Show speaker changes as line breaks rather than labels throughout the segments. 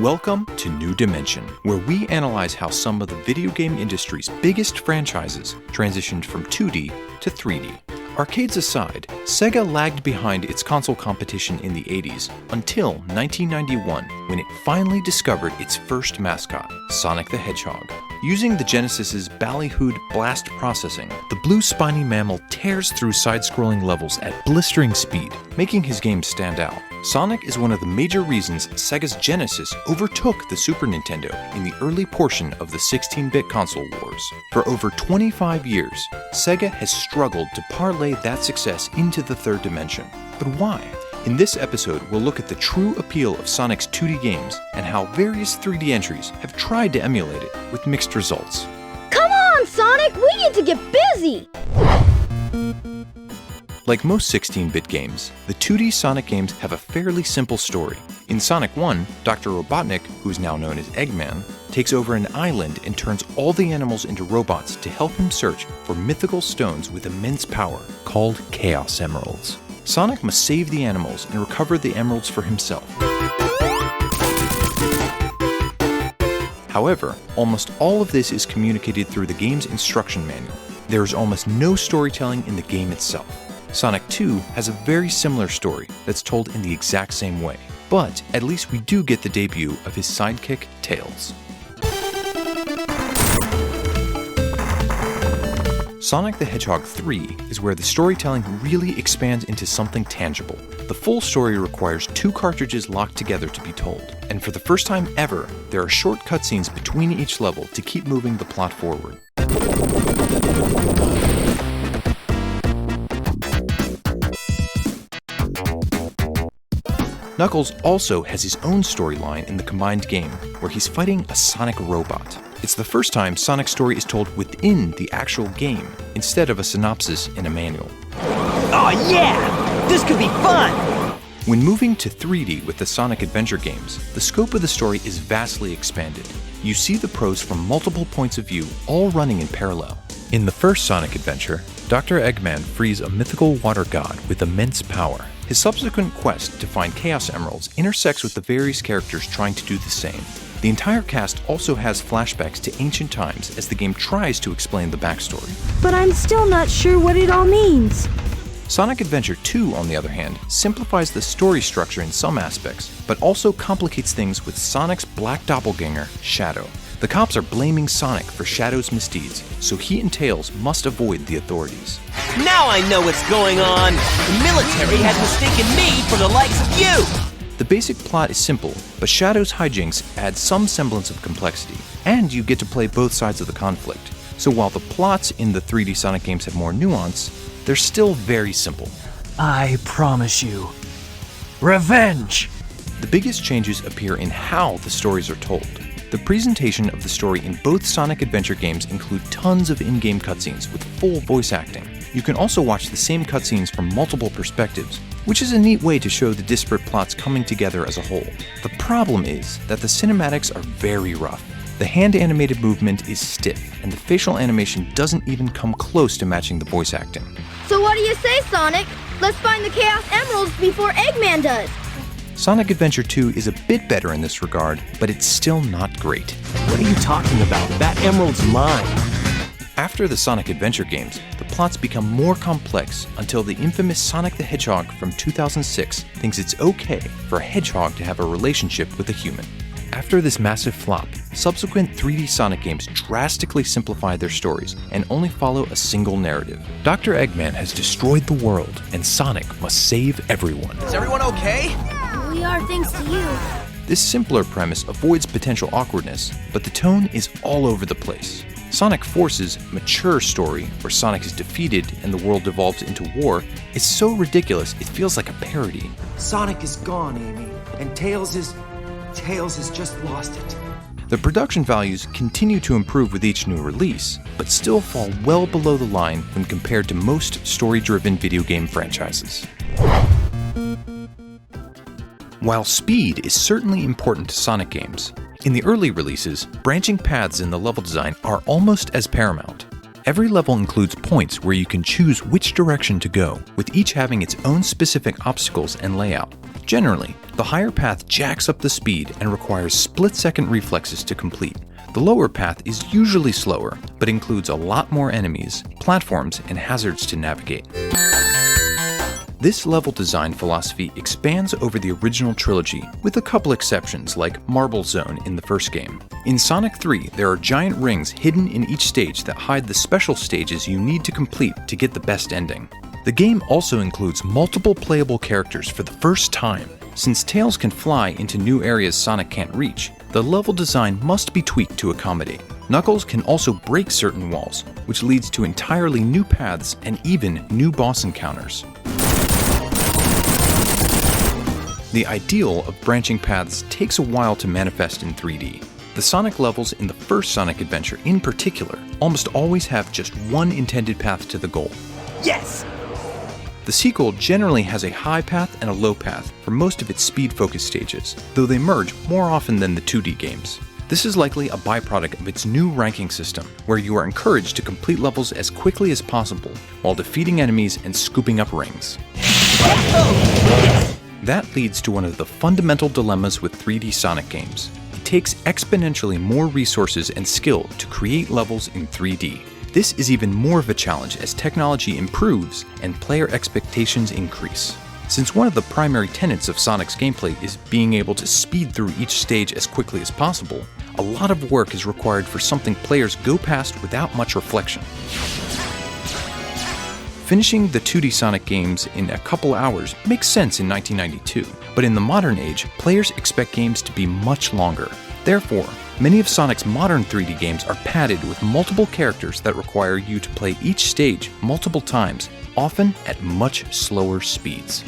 Welcome to New Dimension, where we analyze how some of the video game industry's biggest franchises transitioned from 2D to 3D. Arcades aside, Sega lagged behind its console competition in the 80s until 1991, when it finally discovered its first mascot, Sonic the Hedgehog. Using the Genesis's ballyhooed blast processing, the blue spiny mammal tears through side-scrolling levels at blistering speed, making his game stand out. Sonic is one of the major reasons Sega's Genesis overtook the Super Nintendo in the early portion of the 16-bit console wars. For over 25 years, Sega has struggled to parlay that success into the third dimension. But why? In this episode, we'll look at the true appeal of Sonic's 2D games and how various 3D entries have tried to emulate it with mixed results.
Come on, Sonic! We need to get busy!
Like most 16-bit games, the 2D Sonic games have a fairly simple story. In Sonic 1, Dr. Robotnik, who is now known as Eggman, takes over an island and turns all the animals into robots to help him search for mythical stones with immense power, called Chaos Emeralds. Sonic must save the animals and recover the emeralds for himself. However, almost all of this is communicated through the game's instruction manual. There is almost no storytelling in the game itself. Sonic 2 has a very similar story that's told in the exact same way, but at least we do get the debut of his sidekick, Tails. Sonic the Hedgehog 3 is where the storytelling really expands into something tangible. The full story requires 2 cartridges locked together to be told, and for the first time ever, there are short cutscenes between each level to keep moving the plot forward. Knuckles also has his own storyline in the combined game, where he's fighting a Sonic robot. It's the first time Sonic's story is told within the actual game, instead of a synopsis in a manual.
Oh yeah! This could be fun!
When moving to 3D with the Sonic Adventure games, the scope of the story is vastly expanded. You see the pros from multiple points of view, all running in parallel. In the first Sonic Adventure, Dr. Eggman frees a mythical water god with immense power. His subsequent quest to find Chaos Emeralds intersects with the various characters trying to do the same. The entire cast also has flashbacks to ancient times as the game tries to explain the backstory.
But I'm still not sure what it all means.
Sonic Adventure 2, on the other hand, simplifies the story structure in some aspects, but also complicates things with Sonic's black doppelganger, Shadow. The cops are blaming Sonic for Shadow's misdeeds, so he and Tails must avoid the authorities.
Now I know what's going on! The military has mistaken me for the likes of you!
The basic plot is simple, but Shadow's hijinks add some semblance of complexity, and you get to play both sides of the conflict. So while the plots in the 3D Sonic games have more nuance, they're still very simple.
I promise you, revenge!
The biggest changes appear in how the stories are told. The presentation of the story in both Sonic Adventure games include tons of in-game cutscenes with full voice acting. You can also watch the same cutscenes from multiple perspectives, which is a neat way to show the disparate plots coming together as a whole. The problem is that the cinematics are very rough. The hand-animated movement is stiff, and the facial animation doesn't even come close to matching the voice acting.
So what do you say, Sonic? Let's find the Chaos Emeralds before Eggman does.
Sonic Adventure 2 is a bit better in this regard, but it's still not great.
What are you talking about? That emerald's mine.
After the Sonic Adventure games, the plots become more complex until the infamous Sonic the Hedgehog from 2006 thinks it's okay for a hedgehog to have a relationship with a human. After this massive flop, subsequent 3D Sonic games drastically simplify their stories and only follow a single narrative. Dr. Eggman has destroyed the world, and Sonic must save everyone.
Is everyone okay?
We are thanks to you.
This simpler premise avoids potential awkwardness, but the tone is all over the place. Sonic Force's mature story, where Sonic is defeated and the world devolves into war, is so ridiculous it feels like a parody.
Sonic is gone, Amy, and Tails has just lost it.
The production values continue to improve with each new release, but still fall well below the line when compared to most story-driven video game franchises. While speed is certainly important to Sonic games, in the early releases, branching paths in the level design are almost as paramount. Every level includes points where you can choose which direction to go, with each having its own specific obstacles and layout. Generally, The higher path jacks up the speed and requires split-second reflexes to complete. The lower path is usually slower, but includes a lot more enemies, platforms, and hazards to navigate. This level design philosophy expands over the original trilogy, with a couple exceptions like Marble Zone in the first game. In Sonic 3, there are giant rings hidden in each stage that hide the special stages you need to complete to get the best ending. The game also includes multiple playable characters for the first time. Since Tails can fly into new areas Sonic can't reach, the level design must be tweaked to accommodate. Knuckles can also break certain walls, which leads to entirely new paths and even new boss encounters. The ideal of branching paths takes a while to manifest in 3D. The Sonic levels in the first Sonic Adventure in particular almost always have just one intended path to the goal.
Yes!
The sequel generally has a high path and a low path for most of its speed-focused stages, though they merge more often than the 2D games. This is likely a byproduct of its new ranking system, where you are encouraged to complete levels as quickly as possible while defeating enemies and scooping up rings. That leads to one of the fundamental dilemmas with 3D Sonic games. It takes exponentially more resources and skill to create levels in 3D. This is even more of a challenge as technology improves and player expectations increase. Since one of the primary tenets of Sonic's gameplay is being able to speed through each stage as quickly as possible, a lot of work is required for something players go past without much reflection. Finishing the 2D Sonic games in a couple hours makes sense in 1992, but in the modern age, players expect games to be much longer. Therefore, many of Sonic's modern 3D games are padded with multiple characters that require you to play each stage multiple times, often at much slower speeds.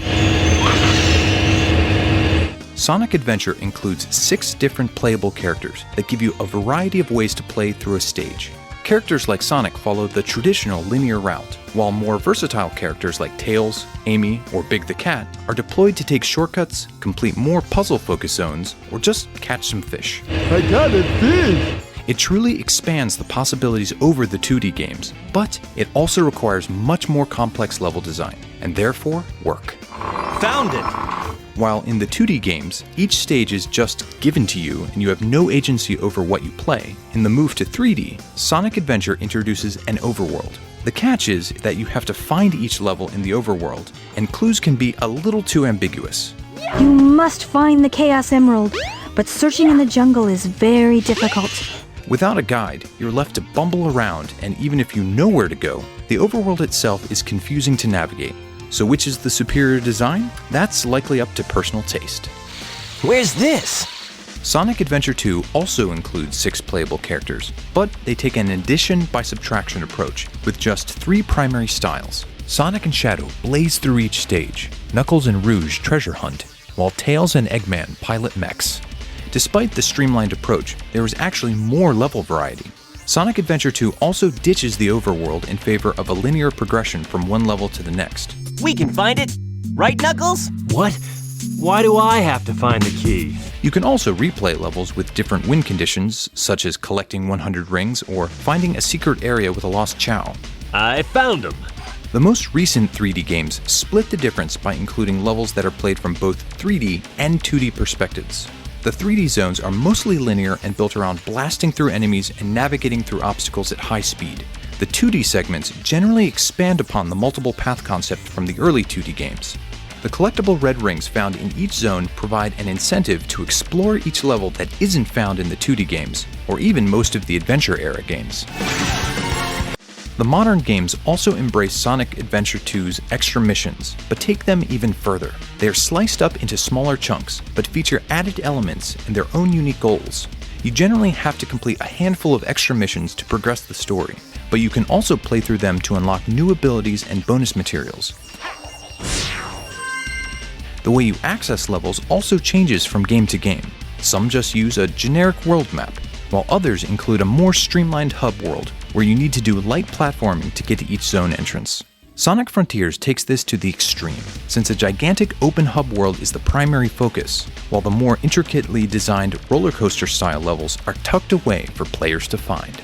Sonic Adventure includes 6 different playable characters that give you a variety of ways to play through a stage. Characters like Sonic follow the traditional linear route, while more versatile characters like Tails, Amy, or Big the Cat are deployed to take shortcuts, complete more puzzle-focused zones, or just catch some fish.
I got a fish!
It truly expands the possibilities over the 2D games, but it also requires much more complex level design, and therefore work.
Found it!
While in the 2D games, each stage is just given to you and you have no agency over what you play, in the move to 3D, Sonic Adventure introduces an overworld. The catch is that you have to find each level in the overworld, and clues can be a little too ambiguous.
You must find the Chaos Emerald, but searching in the jungle is very difficult.
Without a guide, you're left to bumble around, and even if you know where to go, the overworld itself is confusing to navigate. So which is the superior design? That's likely up to personal taste.
Where's this?
Sonic Adventure 2 also includes 6 playable characters, but they take an addition by subtraction approach, with just 3 primary styles. Sonic and Shadow blaze through each stage, Knuckles and Rouge treasure hunt, while Tails and Eggman pilot mechs. Despite the streamlined approach, there is actually more level variety. Sonic Adventure 2 also ditches the overworld in favor of a linear progression from one level to the next.
We can find it! Right, Knuckles?
What? Why do I have to find the key?
You can also replay levels with different win conditions, such as collecting 100 rings or finding a secret area with a lost Chow.
I found him.
The most recent 3D games split the difference by including levels that are played from both 3D and 2D perspectives. The 3D zones are mostly linear and built around blasting through enemies and navigating through obstacles at high speed. The 2D segments generally expand upon the multiple path concept from the early 2D games. The collectible red rings found in each zone provide an incentive to explore each level that isn't found in the 2D games, or even most of the Adventure-era games. The modern games also embrace Sonic Adventure 2's extra missions, but take them even further. They are sliced up into smaller chunks, but feature added elements and their own unique goals. You generally have to complete a handful of extra missions to progress the story, but you can also play through them to unlock new abilities and bonus materials. The way you access levels also changes from game to game. Some just use a generic world map, while others include a more streamlined hub world where you need to do light platforming to get to each zone entrance. Sonic Frontiers takes this to the extreme, since a gigantic open hub world is the primary focus, while the more intricately designed roller coaster style levels are tucked away for players to find.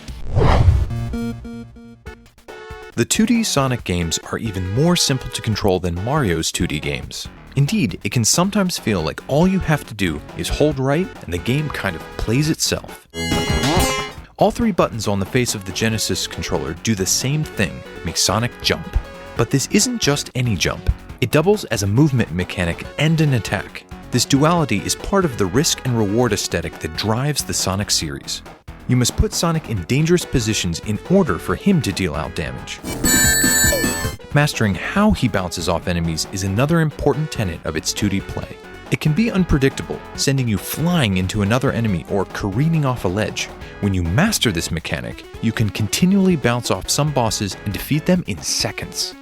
The 2D Sonic games are even more simple to control than Mario's 2D games. Indeed, it can sometimes feel like all you have to do is hold right and the game kind of plays itself. All 3 buttons on the face of the Genesis controller do the same thing, make Sonic jump. But this isn't just any jump. It doubles as a movement mechanic and an attack. This duality is part of the risk and reward aesthetic that drives the Sonic series. You must put Sonic in dangerous positions in order for him to deal out damage. Mastering how he bounces off enemies is another important tenet of its 2D play. It can be unpredictable, sending you flying into another enemy or careening off a ledge. When you master this mechanic, you can continually bounce off some bosses and defeat them in seconds.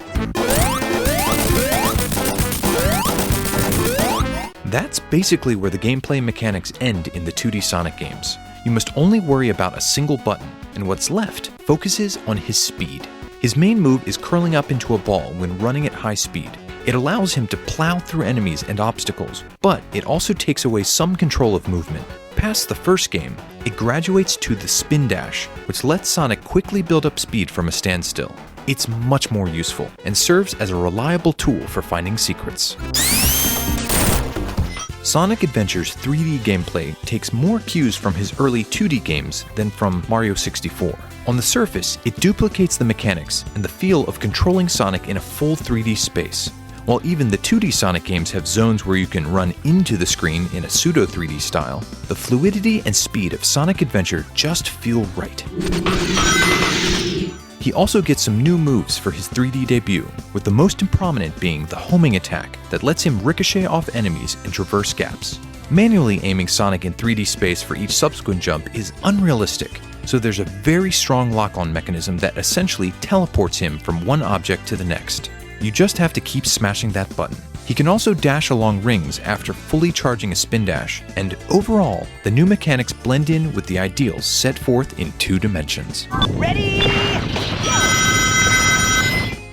That's basically where the gameplay mechanics end in the 2D Sonic games. You must only worry about a single button, and what's left focuses on his speed. His main move is curling up into a ball when running at high speed. It allows him to plow through enemies and obstacles, but it also takes away some control of movement. Past the first game, it graduates to the spin dash, which lets Sonic quickly build up speed from a standstill. It's much more useful and serves as a reliable tool for finding secrets. Sonic Adventure's 3D gameplay takes more cues from his early 2D games than from Mario 64. On the surface, it duplicates the mechanics and the feel of controlling Sonic in a full 3D space. While even the 2D Sonic games have zones where you can run into the screen in a pseudo 3D style, the fluidity and speed of Sonic Adventure just feel right. He also gets some new moves for his 3D debut, with the most prominent being the homing attack that lets him ricochet off enemies and traverse gaps. Manually aiming Sonic in 3D space for each subsequent jump is unrealistic, so there's a very strong lock-on mechanism that essentially teleports him from one object to the next. You just have to keep smashing that button. He can also dash along rings after fully charging a spin dash, and overall, the new mechanics blend in with the ideals set forth in 2 dimensions.
Ready?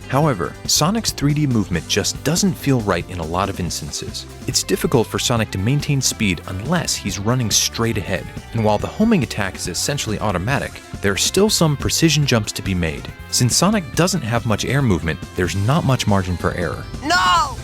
However, Sonic's 3D movement just doesn't feel right in a lot of instances. It's difficult for Sonic to maintain speed unless he's running straight ahead, and while the homing attack is essentially automatic, there are still some precision jumps to be made. Since Sonic doesn't have much air movement, there's not much margin for error.
No!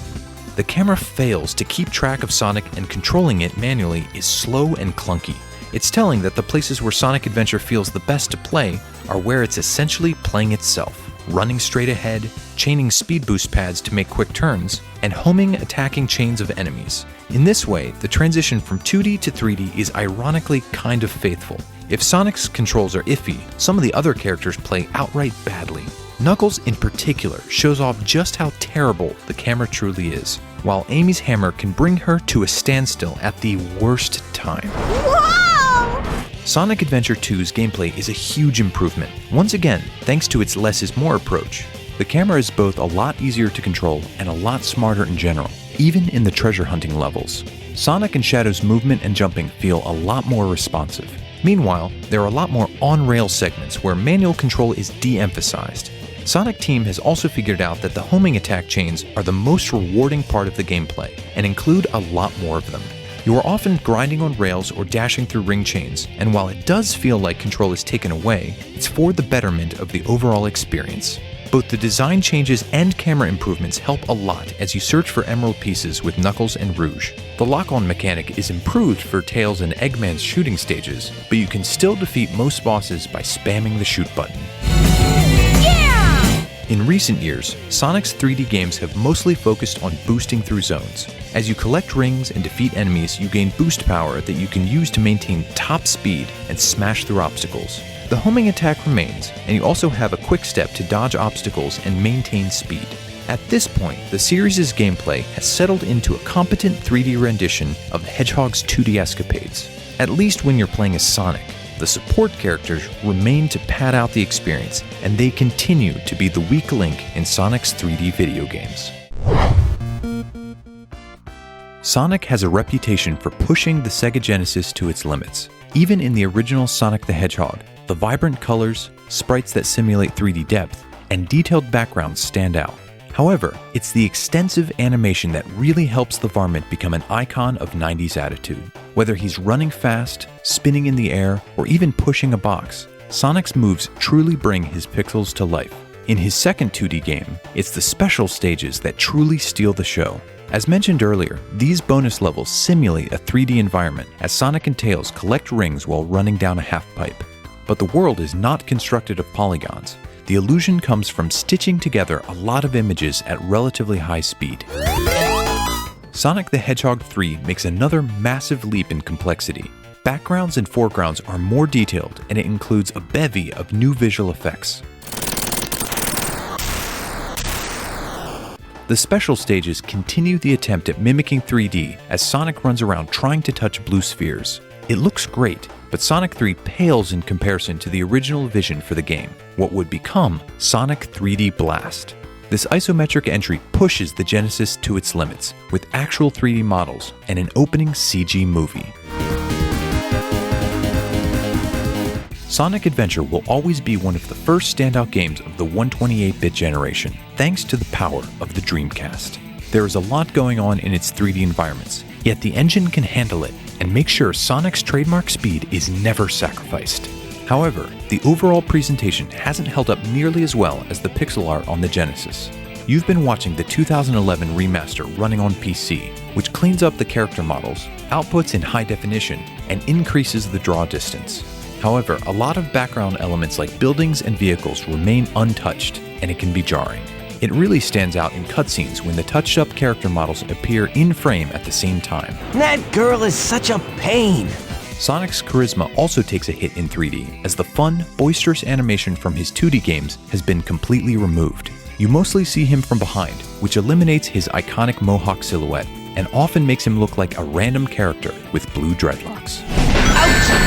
The camera fails to keep track of Sonic, and controlling it manually is slow and clunky. It's telling that the places where Sonic Adventure feels the best to play are where it's essentially playing itself. Running straight ahead, chaining speed boost pads to make quick turns, and homing attacking chains of enemies. In this way, the transition from 2D to 3D is ironically kind of faithful. If Sonic's controls are iffy, some of the other characters play outright badly. Knuckles in particular shows off just how terrible the camera truly is, while Amy's hammer can bring her to a standstill at the worst time. Sonic Adventure 2's gameplay is a huge improvement, once again thanks to its less is more approach. The camera is both a lot easier to control and a lot smarter in general, even in the treasure hunting levels. Sonic and Shadow's movement and jumping feel a lot more responsive. Meanwhile, there are a lot more on-rail segments where manual control is de-emphasized. Sonic Team has also figured out that the homing attack chains are the most rewarding part of the gameplay and include a lot more of them. You are often grinding on rails or dashing through ring chains, and while it does feel like control is taken away, it's for the betterment of the overall experience. Both the design changes and camera improvements help a lot as you search for emerald pieces with Knuckles and Rouge. The lock-on mechanic is improved for Tails and Eggman's shooting stages, but you can still defeat most bosses by spamming the shoot button. In recent years, Sonic's 3D games have mostly focused on boosting through zones. As you collect rings and defeat enemies, you gain boost power that you can use to maintain top speed and smash through obstacles. The homing attack remains, and you also have a quick step to dodge obstacles and maintain speed. At this point, the series' gameplay has settled into a competent 3D rendition of the Hedgehog's 2D escapades. At least when you're playing as Sonic. The support characters remain to pad out the experience, and they continue to be the weak link in Sonic's 3D video games. Sonic has a reputation for pushing the Sega Genesis to its limits. Even in the original Sonic the Hedgehog, the vibrant colors, sprites that simulate 3D depth, and detailed backgrounds stand out. However, it's the extensive animation that really helps the varmint become an icon of 90s attitude. Whether he's running fast, spinning in the air, or even pushing a box, Sonic's moves truly bring his pixels to life. In his second 2D game, it's the special stages that truly steal the show. As mentioned earlier, these bonus levels simulate a 3D environment as Sonic and Tails collect rings while running down a half-pipe. But the world is not constructed of polygons. The illusion comes from stitching together a lot of images at relatively high speed. Sonic the Hedgehog 3 makes another massive leap in complexity. Backgrounds and foregrounds are more detailed, and it includes a bevy of new visual effects. The special stages continue the attempt at mimicking 3D as Sonic runs around trying to touch blue spheres. It looks great, but Sonic 3 pales in comparison to the original vision for the game, what would become Sonic 3D Blast. This isometric entry pushes the Genesis to its limits, with actual 3D models and an opening CG movie. Sonic Adventure will always be one of the first standout games of the 128-bit generation, thanks to the power of the Dreamcast. There is a lot going on in its 3D environments, yet the engine can handle it and make sure Sonic's trademark speed is never sacrificed. However, the overall presentation hasn't held up nearly as well as the pixel art on the Genesis. You've been watching the 2011 remaster running on PC, which cleans up the character models, outputs in high definition, and increases the draw distance. However, a lot of background elements like buildings and vehicles remain untouched, and it can be jarring. It really stands out in cutscenes when the touched-up character models appear in frame at the same time.
That girl is such a pain.
Sonic's charisma also takes a hit in 3D, as the fun, boisterous animation from his 2D games has been completely removed. You mostly see him from behind, which eliminates his iconic mohawk silhouette, and often makes him look like a random character with blue dreadlocks.
Ouch!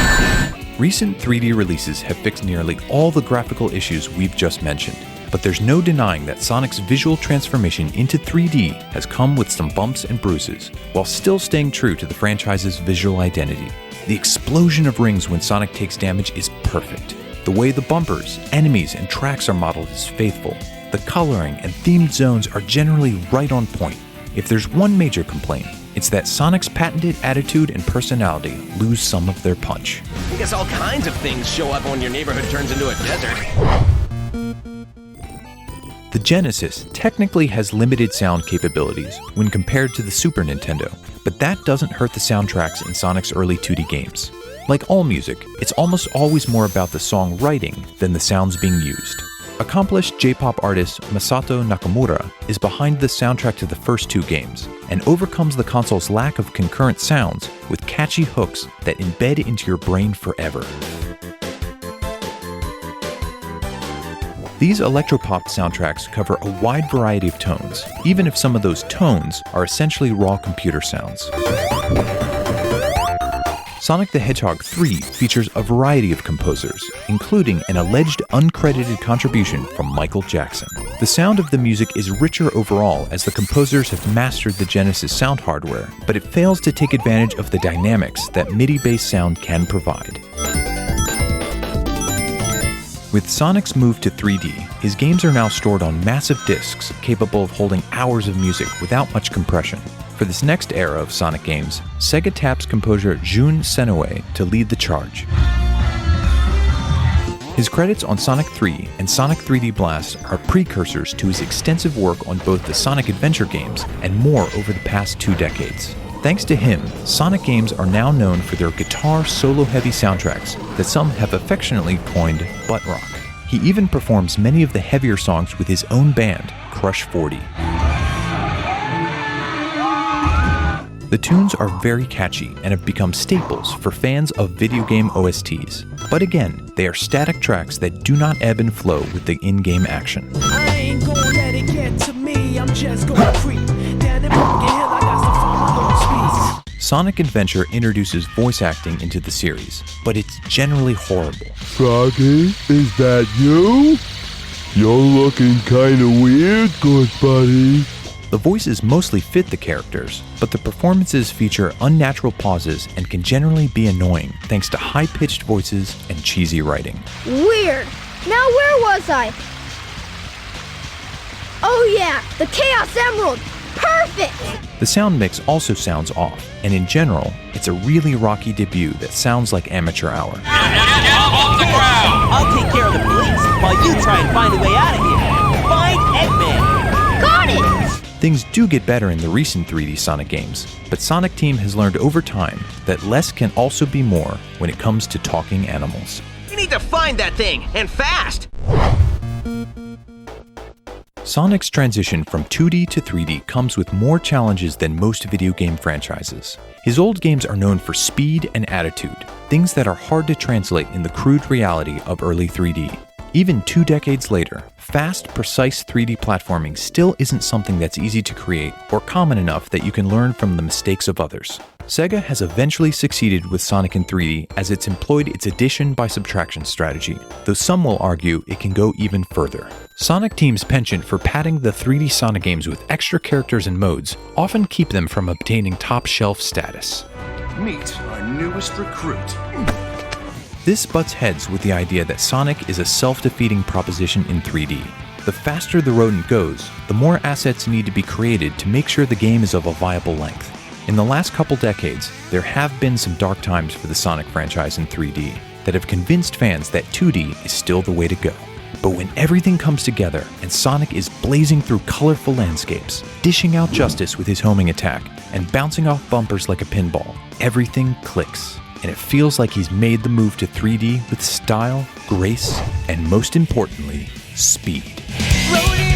Recent 3D releases have fixed nearly all the graphical issues we've just mentioned, but there's no denying that Sonic's visual transformation into 3D has come with some bumps and bruises, while still staying true to the franchise's visual identity. The explosion of rings when Sonic takes damage is perfect. The way the bumpers, enemies, and tracks are modeled is faithful. The coloring and themed zones are generally right on point. If there's one major complaint, it's that Sonic's patented attitude and personality lose some of their punch.
I guess all kinds of things show up when your neighborhood turns into a desert.
The Genesis technically has limited sound capabilities when compared to the Super Nintendo, but that doesn't hurt the soundtracks in Sonic's early 2D games. Like all music, it's almost always more about the song writing than the sounds being used. Accomplished J-pop artist Masato Nakamura is behind the soundtrack to the first two games, and overcomes the console's lack of concurrent sounds with catchy hooks that embed into your brain forever. These electropop soundtracks cover a wide variety of tones, even if some of those tones are essentially raw computer sounds. Sonic the Hedgehog 3 features a variety of composers, including an alleged uncredited contribution from Michael Jackson. The sound of the music is richer overall as the composers have mastered the Genesis sound hardware, but it fails to take advantage of the dynamics that MIDI-based sound can provide. With Sonic's move to 3D, his games are now stored on massive discs capable of holding hours of music without much compression. For this next era of Sonic games, Sega taps composer Jun Senoue to lead the charge. His credits on Sonic 3 and Sonic 3D Blast are precursors to his extensive work on both the Sonic Adventure games and more over the past 2 decades. Thanks to him, Sonic games are now known for their guitar solo-heavy soundtracks that some have affectionately coined butt rock. He even performs many of the heavier songs with his own band, Crush 40. The tunes are very catchy and have become staples for fans of video game OSTs. But again, they are static tracks that do not ebb and flow with the in-game action.
I ain't gonna let it get to me, I'm just gonna creep down the Pumpkin Hill, I got to find my little speeds.
Sonic Adventure introduces voice acting into the series, but it's generally horrible.
Froggy, is that you? You're looking kinda weird, good buddy.
The voices mostly fit the characters, but the performances feature unnatural pauses and can generally be annoying thanks to high-pitched voices and cheesy writing.
Weird. Now where was I? Oh yeah, the Chaos Emerald. Perfect!
The sound mix also sounds off, and in general, it's a really rocky debut that sounds like amateur hour.
I'll take care of the police while you try and find a way out of here. Find Eggman!
Got it!
Things do get better in the recent 3D Sonic games, but Sonic Team has learned over time that less can also be more when it comes to talking animals.
You need to find that thing, and fast!
Sonic's transition from 2D to 3D comes with more challenges than most video game franchises. His old games are known for speed and attitude, things that are hard to translate in the crude reality of early 3D. Even 2 decades later, fast, precise 3D platforming still isn't something that's easy to create or common enough that you can learn from the mistakes of others. Sega has eventually succeeded with Sonic in 3D as it's employed its addition by subtraction strategy, though some will argue it can go even further. Sonic Team's penchant for padding the 3D Sonic games with extra characters and modes often keep them from obtaining top-shelf status.
Meet our newest recruit.
This butts heads with the idea that Sonic is a self-defeating proposition in 3D. The faster the rodent goes, the more assets need to be created to make sure the game is of a viable length. In the last couple decades, there have been some dark times for the Sonic franchise in 3D that have convinced fans that 2D is still the way to go. But when everything comes together and Sonic is blazing through colorful landscapes, dishing out justice with his homing attack, and bouncing off bumpers like a pinball, everything clicks. And it feels like he's made the move to 3D with style, grace, and most importantly, speed.
Rodeo!